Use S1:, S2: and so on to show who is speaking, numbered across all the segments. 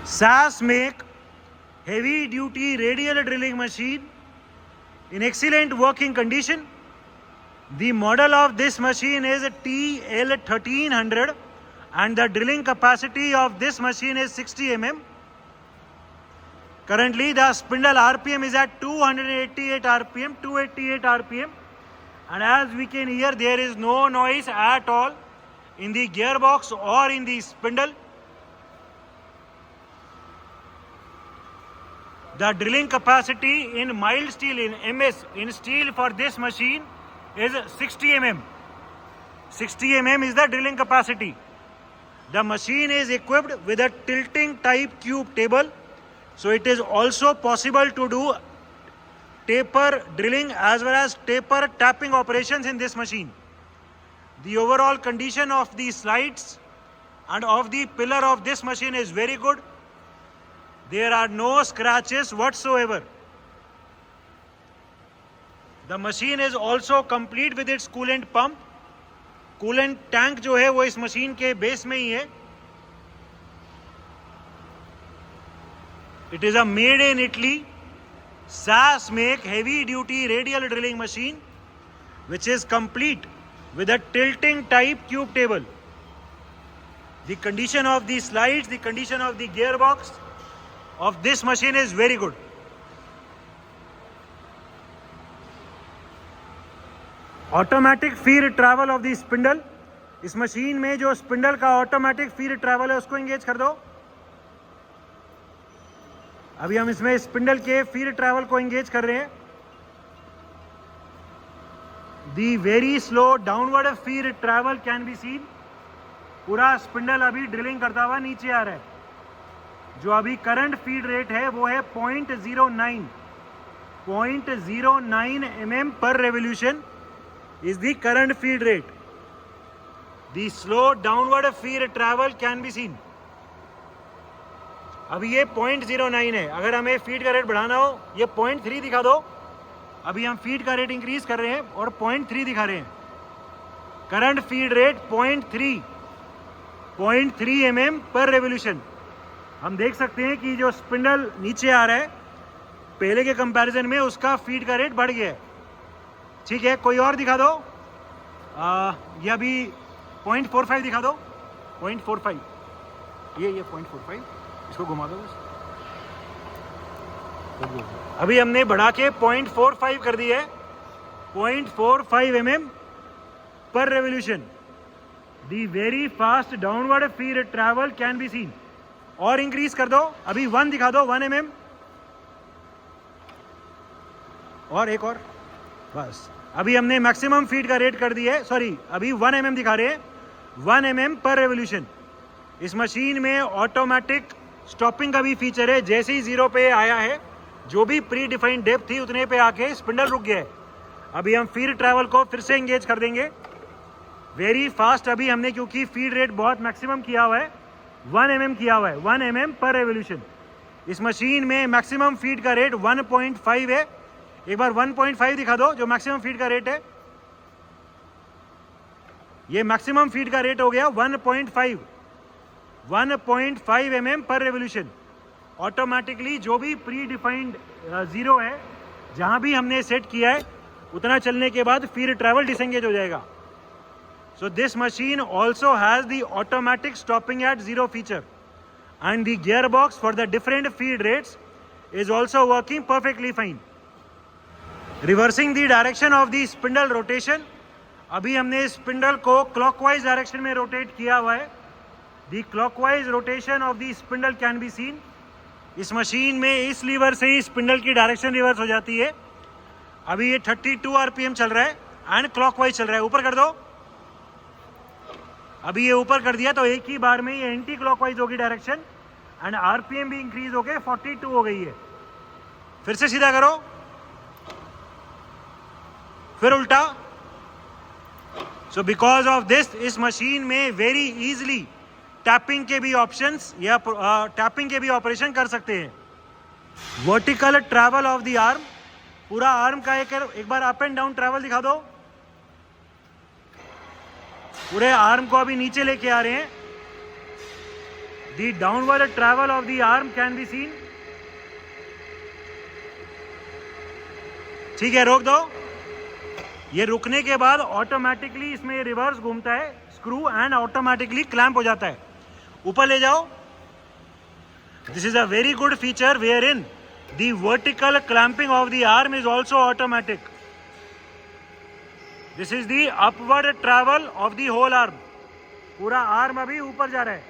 S1: SAS make heavy duty radial drilling machine in excellent working condition. The model of this machine is TL1300 and the drilling capacity of this machine is 60 mm. Currently the spindle RPM is at 288 RPM, and as we can hear, there is no noise at all in the gearbox or in the spindle. The drilling capacity in mild steel, in MS, in steel for this machine is 60 mm. 60 mm is the drilling capacity. The machine is equipped with a tilting type cube table, so it is also possible to do taper drilling as well as taper tapping operations in this machine. The overall condition of the slides and of the pillar of this machine is very good. There are no scratches whatsoever. The machine is also complete with its coolant pump. Coolant tank जो है वो इस machine के base में ही है. It is a made in Italy SAS make heavy duty radial drilling machine which is complete with a tilting type cube table. The condition of the slides, the condition of the gearbox of this machine is very good. Automatic feed travel of the spindle. इस machine में जो spindle का automatic feed travel है उसको engage कर दो. अभी हम इसमें स्पिंडल के फीड ट्रैवल को एंगेज कर रहे हैं. The very slow downward feed travel can be seen. पूरा स्पिंडल अभी ड्रिलिंग करता हुआ नीचे आ रहा है. जो अभी करंट फीड रेट है वो है 0.09 mm per revolution is the current feed rate. The slow downward feed travel can be seen. अभी ये 0.09 है. अगर हमें फीड का रेट बढ़ाना हो ये 0.3 दिखा दो. अभी हम फीड का रेट इंक्रीज कर रहे हैं और 0.3 दिखा रहे हैं. करंट फीड रेट 0.3 mm पर रेवोल्यूशन. हम देख सकते हैं कि जो स्पिंडल नीचे आ रहा है पहले के कंपैरिजन में उसका फीड का रेट बढ़ गया है. ठीक है, कोई और दिखा दो. ये अभी 0.45 दिखा दो. 0.45 ये 0.45 इसको घुमा दो बस. अभी हमने बढ़ा के 0.45 कर दिया है. 0.45 mm पर revolution. The very fast downward feed travel can be seen. और इंक्रीज कर दो. अभी 1 दिखा दो. 1 mm और एक और बस. अभी हमने मैक्सिमम फीड का रेट कर दिया है. सॉरी, अभी 1 mm दिखा रहे हैं. 1 mm पर रेवोल्यूशन. इस मशीन में ऑटोमेटिक स्टॉपिंग का भी फीचर है. जैसे ही 0 पे आया है जो भी प्री डिफाइंड डेप्थ थी उतने पे आके स्पिंडल रुक गया है. अभी हम फीड ट्रैवल को फिर से एंगेज कर देंगे. Very fast. अभी हमने क्योंकि फीड रेट बहुत मैक्सिमम किया हुआ है 1 mm किया हुआ है. 1 mm पर रेवोल्यूशन. इस मशीन में मैक्सिमम फीड का रेट 1.5 है. एक बार 1.5 दिखा दो जो मैक्सिमम फीड का रेट है. ये मैक्सिमम फीड का रेट हो गया 1.5 mm पर रेवोल्यूशन. ऑटोमेटिकली जो भी प्री डिफाइंड 0 है जहां भी हमने सेट किया है उतना चलने के बाद फीड ट्रैवल डिसएंगेज हो जाएगा. So this machine also has the automatic stopping at 0 feature and the gearbox for the different feed rates is also working perfectly fine. Reversing the direction of the spindle rotation. अभी हमने spindle को clockwise direction में rotate किया हुआ है. The clockwise rotation of the spindle can be seen. इस machine में इस लीवर से ही स्पिंडल की डायरेक्शन रिवर्स हो जाती है. अभी ये 32 RPM चल रहा है एंड क्लॉकवाइज चल रहा है. ऊपर कर दो. अभी ये ऊपर कर दिया तो एक ही बार में ये एंटी क्लॉकवाइज होगी डायरेक्शन एंड आरपीएम भी इंक्रीज होके 42 हो गई है. फिर से सीधा करो, फिर उल्टा. सो बिकॉज ऑफ दिस इस मशीन में वेरी इजीली टैपिंग के भी ऑप्शंस या टैपिंग के भी ऑपरेशन कर सकते हैं. Vertical travel of the arm. पूरा आर्म का एक बार अप एंड डाउन ट्रैवल दिखा दो. पूरे आर्म को अभी नीचे लेके आ रहे हैं. The downward travel of the arm can be seen. ठीक है, रोक दो। ये रुकने के बाद ऑटोमेटिकली इसमें रिवर्स घूमता है स्क्रू एंड ऑटोमेटिकली क्लैंप हो जाता है। ऊपर ले जाओ। This is a very good feature where in the vertical clamping of the arm is also automatic. This is the upward travel of the whole arm. पूरा arm अभी ऊपर जा रहा है।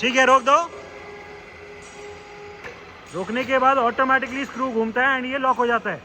S1: ठीक है, रोक दो। रोकने के बाद ऑटोमेटिकली स्क्रू घूमता है एंड ये लॉक हो जाता है।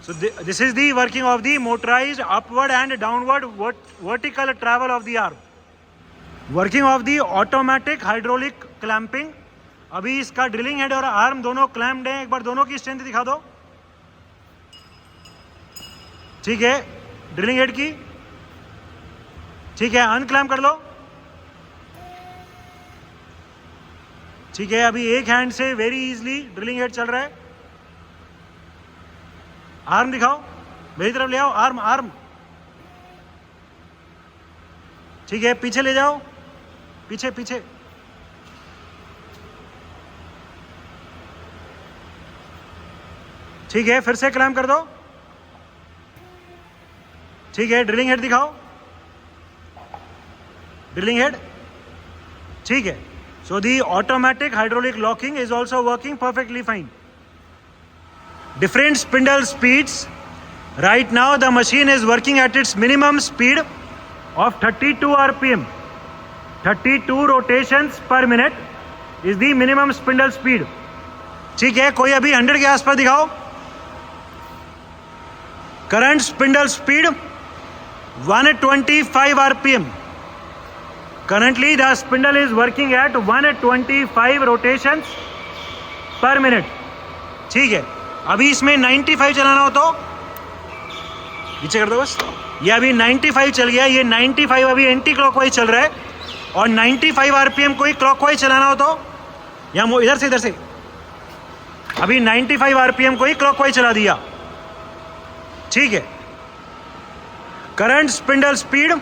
S1: So this is the working of the motorised upward and downward vertical travel of the arm. Working of the automatic hydraulic clamping. अभी इसका ड्रिलिंग हेड और आर्म दोनों क्लैम्प्ड हैं। एक बार दोनों की स्ट्रेंथ दिखा दो। ठीक है, ड्रिलिंग हेड की। ठीक है, अनक्लैम्प कर लो। ठीक है, अभी एक हैंड से वेरी इजीली ड्रिलिंग हेड चल रहा है। आर्म दिखाओ, मेरी तरफ ले आओ। Arm arm. ठीक है, पीछे ले जाओ। पीछे पीछे। ठीक है, फिर से क्लैम्प कर दो। ठीक है, ड्रिलिंग हेड दिखाओ। Drilling head. ठीक है, so the automatic hydraulic locking is also working perfectly fine. Different spindle speeds. Right now the machine is working at its minimum speed of 32 rpm. 32 rotations per minute is the minimum spindle speed. ठीक है, कोई अभी 100 के आसपास दिखाओ। Current spindle speed 125 rpm. Currently the spindle is working at 125 rotations per minute. ठीक है, अभी इसमें 95 चलाना हो तो नीचे कर दो बस। ये अभी 95 चल गया। ये 95 अभी एंटी क्लॉकवाइज चल रहा है और 95 आरपीएम कोई क्लॉकवाइज चलाना हो तो यहाँ इधर से अभी 95 आरपीएम कोई क्लॉकवाइज चला दिया। ठीक है, current spindle speed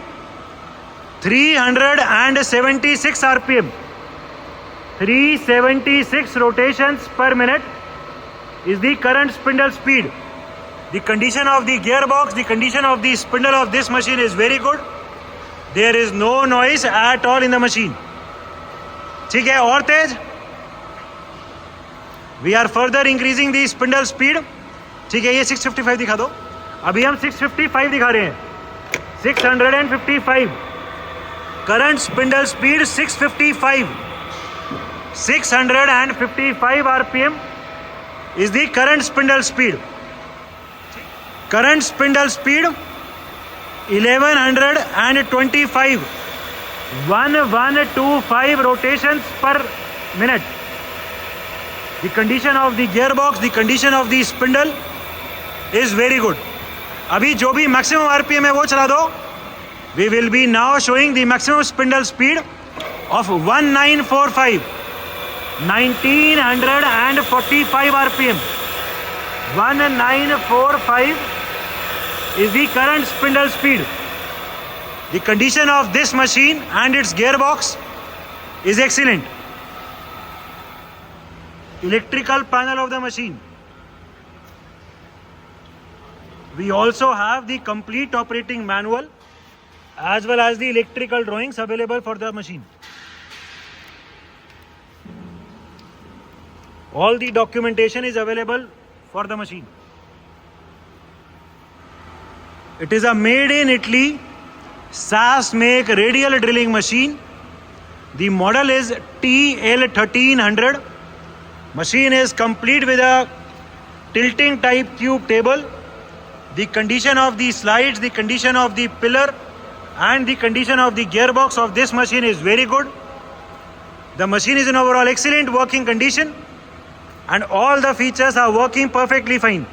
S1: 376 rpm. 376 rotations per minute is the current spindle speed. The condition of the gearbox, the condition of the spindle of this machine is very good. There is no noise at all in the machine. ठीक है, और तेज। We are further increasing the spindle speed. ठीक है, ये 655 दिखा दो। अभी हम 655 दिखा रहे हैं। 655 current spindle speed 655. 655 rpm is the current spindle speed. Current spindle speed 1125. 1125 rotations per minute. The condition of the gearbox, the condition of the spindle is very good. अभी जो भी maximum rpm है वो चला दो। We will be now showing the maximum spindle speed of 1945. 1945 rpm. 1945 is the current spindle speed. The condition of this machine and its gearbox is excellent. Electrical panel of the machine. We also have the complete operating manual as well as the electrical drawings available for the machine. All the documentation is available for the machine. It is a made in Italy SAS make radial drilling machine. The model is TL1300. Machine is complete with a tilting type tube table. The condition of the slides, the condition of the pillar and the condition of the gearbox of this machine is very good. The machine is in overall excellent working condition and all the features are working perfectly fine.